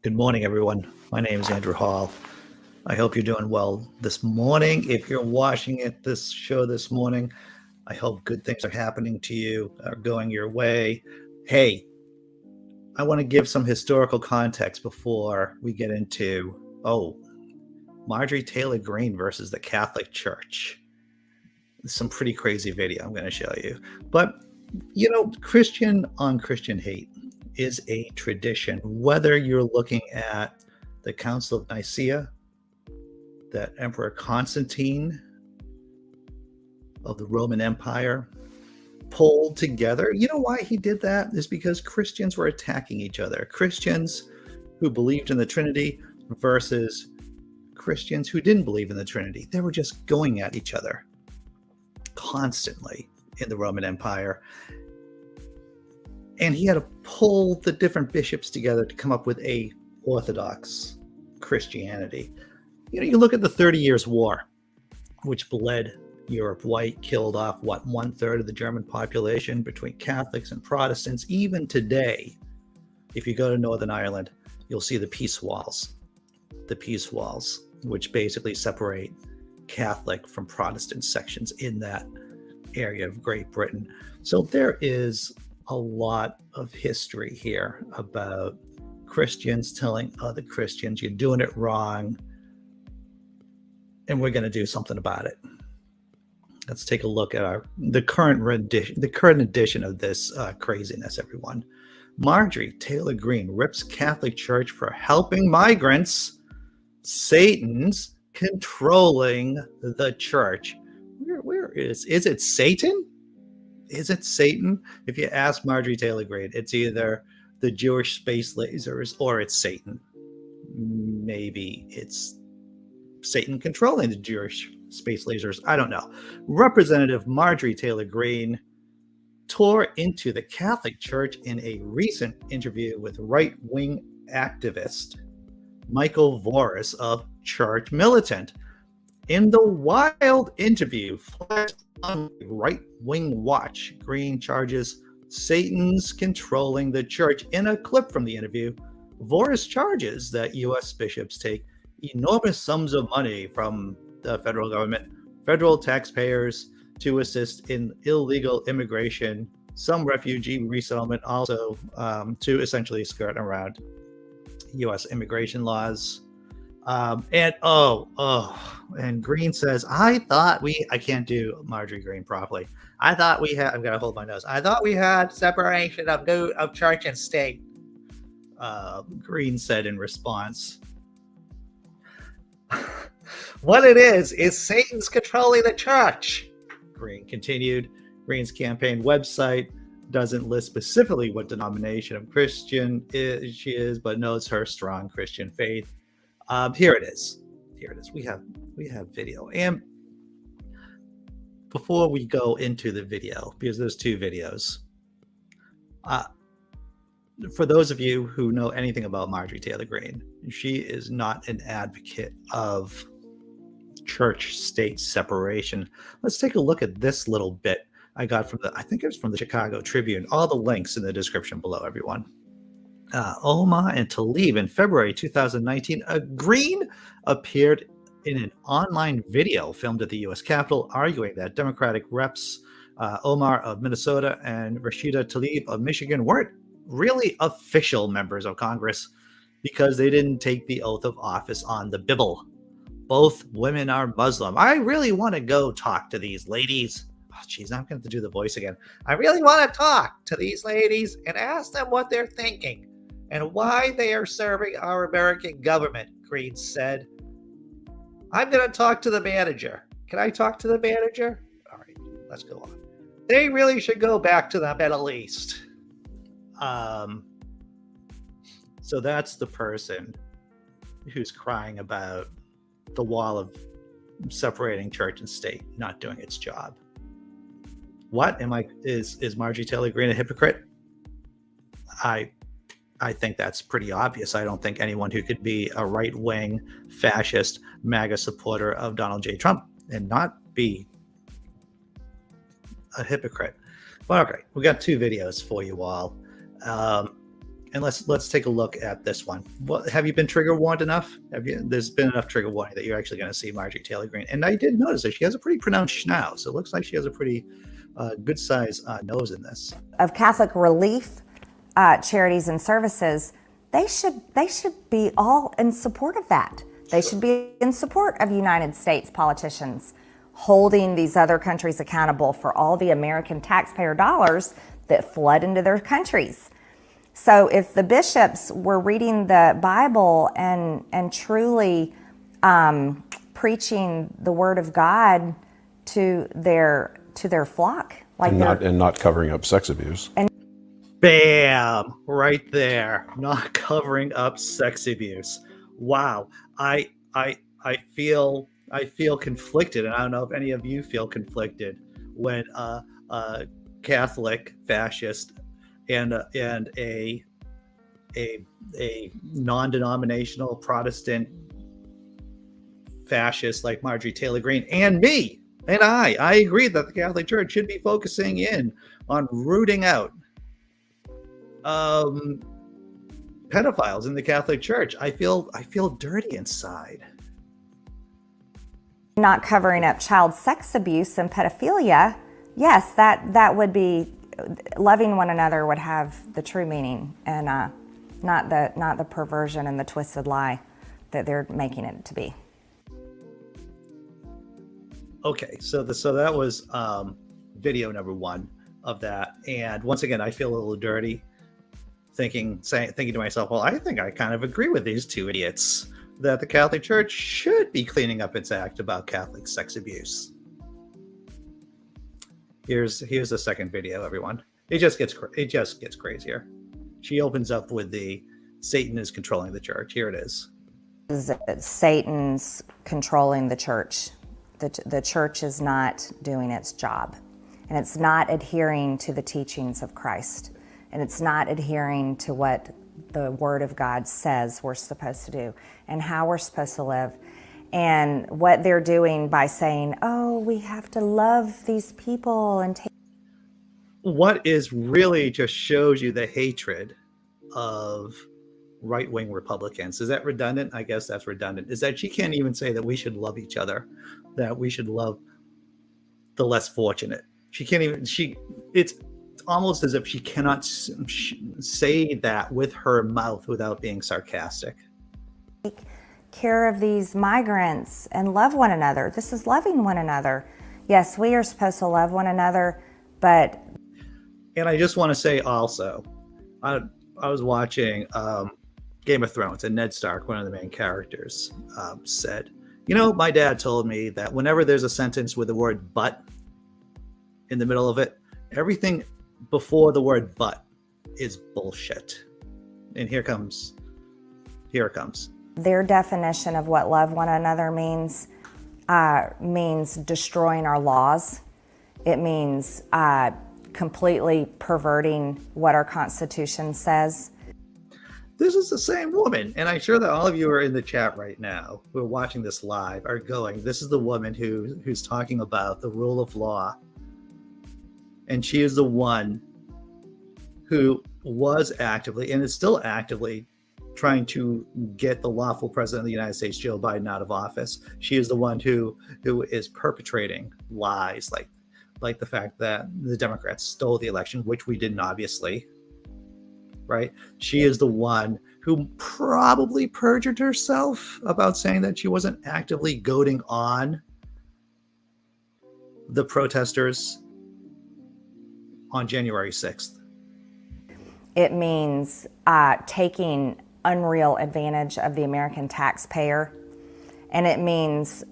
Good morning, everyone. My name is Andrew Hall. I hope you're doing well this morning. If you're watching this show this morning, I hope good things are happening to you, are going your way. Hey, I want to give some historical context before we get into, Marjorie Taylor Greene versus the Catholic Church. Some pretty crazy video I'm going to show you. But, Christian on Christian hate is a tradition, whether you're looking at the Council of Nicaea that Emperor Constantine of the Roman Empire pulled together. You know why he did that? Is because Christians were attacking each other. Christians who believed in the Trinity versus Christians who didn't believe in the Trinity. They were just going at each other constantly in the Roman Empire. And he had to pull the different bishops together to come up with a Orthodox Christianity. You look at the 30 Years' War, which bled Europe white, killed off, 1/3 of the German population between Catholics and Protestants. Even today, if you go to Northern Ireland, you'll see the peace walls, which basically separate Catholic from Protestant sections in that area of Great Britain. So there is a lot of history here about Christians telling other Christians, you're doing it wrong, and we're going to do something about it. Let's take a look at the current edition of this craziness, everyone. Marjorie Taylor Greene rips Catholic Church for helping migrants. Satan's controlling the church. Where is it Satan? Is it Satan? If you ask Marjorie Taylor Greene, it's either the Jewish space lasers or it's Satan. Maybe it's Satan controlling the Jewish space lasers. I don't know. Representative Marjorie Taylor Greene tore into the Catholic Church in a recent interview with right-wing activist Michael Voris of Church Militant. In the wild interview flashed on Right-Wing Watch, Greene charges Satan's controlling the church. In a clip from the interview, Voris charges that U.S. bishops take enormous sums of money from the federal government, federal taxpayers, to assist in illegal immigration, some refugee resettlement, also to essentially skirt around U.S. immigration laws. And Greene says, I can't do Marjorie Greene properly. I've got to hold my nose. I thought we had separation of church and state. Greene said in response, what it is Satan's controlling the church. Greene continued. Greene's campaign website doesn't list specifically what denomination of Christian she is, but notes her strong Christian faith. Here it is. We have video. And before we go into the video, because there's two videos, for those of you who know anything about Marjorie Taylor Greene, she is not an advocate of church-state separation. Let's take a look at this little bit I got from I think it was from the Chicago Tribune. All the links in the description below, everyone. Omar and Tlaib in February 2019, Greene appeared in an online video filmed at the U.S. Capitol, arguing that Democratic reps Omar of Minnesota and Rashida Tlaib of Michigan weren't really official members of Congress because they didn't take the oath of office on the Bible. Both women are Muslim. I really want to go talk to these ladies. Oh, geez, I'm going to do the voice again. I really want to talk to these ladies and ask them what they're thinking and why they are serving our American government, Greene said. I'm going to talk to the manager. Can I talk to the manager? All right, let's go on. They really should go back to the Middle East. So that's the person who's crying about the wall of separating church and state not doing its job. Is Marjorie Taylor Greene a hypocrite? I think that's pretty obvious. I don't think anyone who could be a right-wing fascist MAGA supporter of Donald J. Trump and not be a hypocrite. But okay, we got two videos for you all. And let's take a look at this one. What, have you been trigger warned enough? There's been enough trigger warning that you're actually going to see Marjorie Taylor Greene. And I did notice that she has a pretty pronounced schnoz. It looks like she has a pretty good size nose in this. Of Catholic relief charities and services, they should be all in support of that. They should be in support of United States politicians holding these other countries accountable for all the American taxpayer dollars that flood into their countries. So if the bishops were reading the Bible and truly preaching the word of God to their flock, like and not covering up sex abuse. And bam, right there, not covering up sex abuse. Wow, I feel conflicted, and I don't know if any of you feel conflicted when a Catholic fascist and a non-denominational Protestant fascist like Marjorie Taylor Greene and me and I agree that the Catholic Church should be focusing in on rooting out pedophiles in the Catholic Church. I feel dirty inside. Not covering up child sex abuse and pedophilia, yes, that would be, loving one another would have the true meaning, and not the perversion and the twisted lie that they're making it to be. Okay, so that was video number one of that, and once again, I feel a little dirty thinking to myself, well, I think I kind of agree with these two idiots that the Catholic Church should be cleaning up its act about Catholic sex abuse. Here's the second video, everyone. It just gets crazier. She opens up with the Satan is controlling the church. Here it is. Satan's controlling the church. The church is not doing its job, and it's not adhering to the teachings of Christ, and it's not adhering to what the Word of God says we're supposed to do and how we're supposed to live. And what they're doing by saying, oh, we have to love these people and take. What is really just shows you the hatred of right-wing Republicans. Is that redundant? I guess that's redundant. Is that she can't even say that we should love each other, that we should love the less fortunate. She can't even, it's almost as if she cannot say that with her mouth without being sarcastic. Take care of these migrants and love one another. This is loving one another. Yes, we are supposed to love one another, but. And I just want to say also, I was watching Game of Thrones, and Ned Stark, one of the main characters, said, you know, my dad told me that whenever there's a sentence with the word but in the middle of it, everything before the word but is bullshit. And here it comes. Their definition of what love one another means destroying our laws. It means completely perverting what our Constitution says. This is the same woman, and I'm sure that all of you are in the chat right now who are watching this live are going, this is the woman who's talking about the rule of law. And she is the one who was actively, and is still actively, trying to get the lawful president of the United States, Joe Biden, out of office. She is the one who is perpetrating lies like the fact that the Democrats stole the election, which we didn't, obviously. Right? She is the one who probably perjured herself about saying that she wasn't actively goading on the protesters on January 6th. It means taking unreal advantage of the American taxpayer, and it means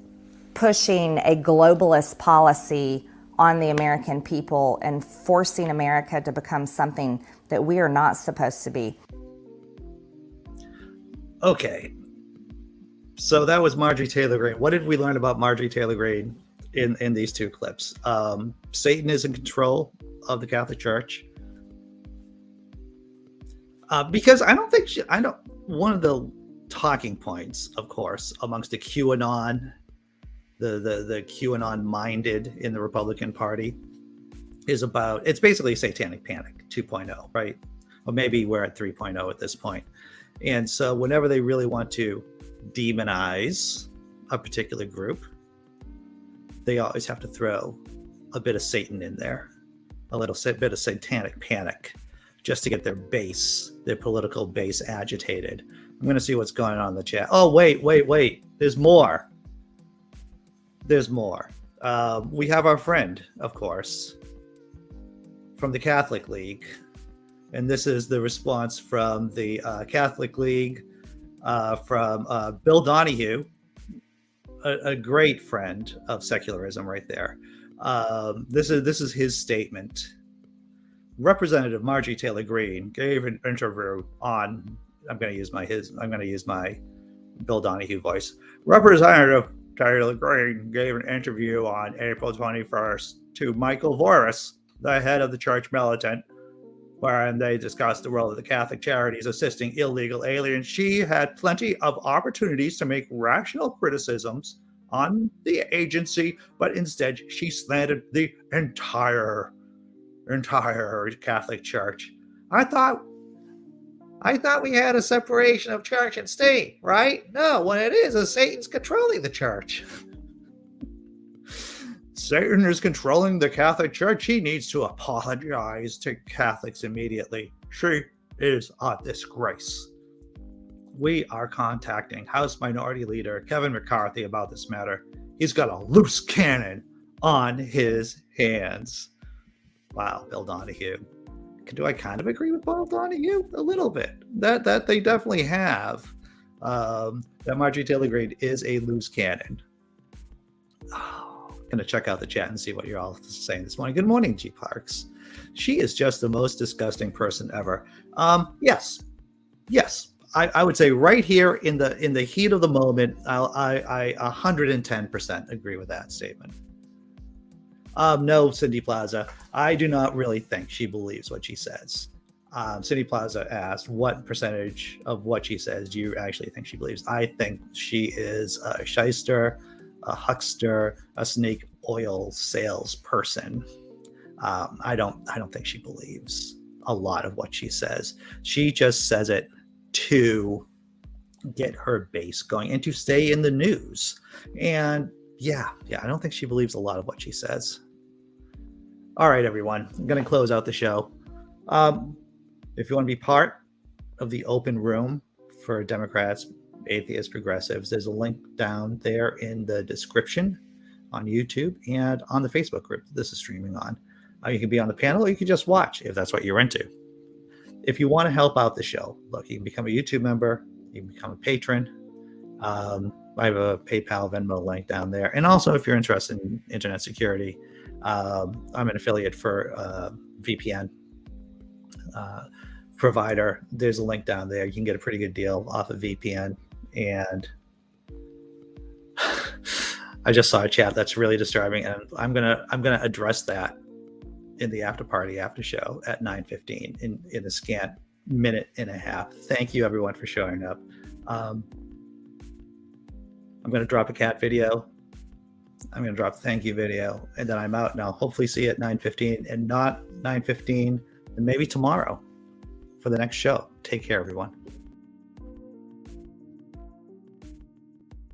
pushing a globalist policy on the American people and forcing America to become something that we are not supposed to be. Okay, so that was Marjorie Taylor Greene. What did we learn about Marjorie Taylor Greene in these two clips? Satan is in control of the Catholic Church. Because one of the talking points, of course, amongst the QAnon, the QAnon minded in the Republican Party is about, it's basically Satanic Panic 2.0, right? or maybe we're at 3.0 at this point. And so whenever they really want to demonize a particular group, they always have to throw a bit of Satan in there, a little bit of satanic panic, just to get their base, their political base, agitated. I'm going to see what's going on in the chat. Oh, wait. There's more. We have our friend, of course, from the Catholic League. And this is the response from the Catholic League, from Bill Donahue, a great friend of secularism right there. This is his statement. Representative Marjorie Taylor Greene gave an interview on, I'm going to use my Bill Donahue voice. Representative Taylor Greene gave an interview on April 21st to Michael Voris, the head of the church militant, wherein they discussed the role of the Catholic charities assisting illegal aliens. She had plenty of opportunities to make rational criticisms on the agency, but instead she slandered the entire Catholic Church. I thought we had a separation of church and state, right? No, what it is Satan's controlling the church. Satan is controlling the Catholic Church. He needs to apologize to Catholics immediately. She is a disgrace. We are contacting House Minority Leader Kevin McCarthy about this matter. He's got a loose cannon on his hands. Wow, Bill Donahue. Do I kind of agree with Bill Donahue? A little bit. That they definitely have. That Marjorie Taylor Greene is a loose cannon. Going to check out the chat and see what you're all saying this morning. Good morning, Dee Parks. She is just the most disgusting person ever. Yes. I would say right here in the heat of the moment, I 110% agree with that statement. No, Cindy Plaza, I do not really think she believes what she says. Cindy Plaza asked, what percentage of what she says do you actually think she believes? I think she is a shyster, a huckster, a snake oil salesperson. I don't think she believes a lot of what she says. She just says it to get her base going and to stay in the news. And yeah, I don't think she believes a lot of what she says. All right, everyone, I'm going to close out the show. If you want to be part of the open room for Democrats, atheists, progressives, there's a link down there in the description on YouTube and on the Facebook group that this is streaming on. You can be on the panel or you can just watch if that's what you're into. If you want to help out the show, look, you can become a YouTube member, you can become a patron. I have a PayPal, Venmo link down there. And also, if you're interested in internet security, I'm an affiliate for VPN provider. There's a link down there. You can get a pretty good deal off of VPN. And I just saw a chat that's really disturbing, and I'm gonna address that in the after show at 9:15 in a scant minute and a half. Thank you everyone for showing up. I'm going to drop a cat video. I'm going to drop a thank you video, and then I'm out. And I'll hopefully see you at 9:15 and not 9:15, and maybe tomorrow for the next show. Take care, everyone.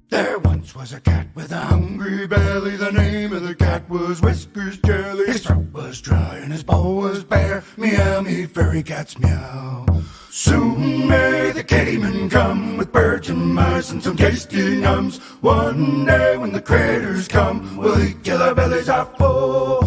There once was a cat with a hungry belly. The name of the cat was Whiskers Jelly. His throat was dry and his paw was bare. Meow, me furry cats meow. Soon may the kittyman come with birds and mice and some tasty nums. One day when the critters come, we'll eat till our bellies are full.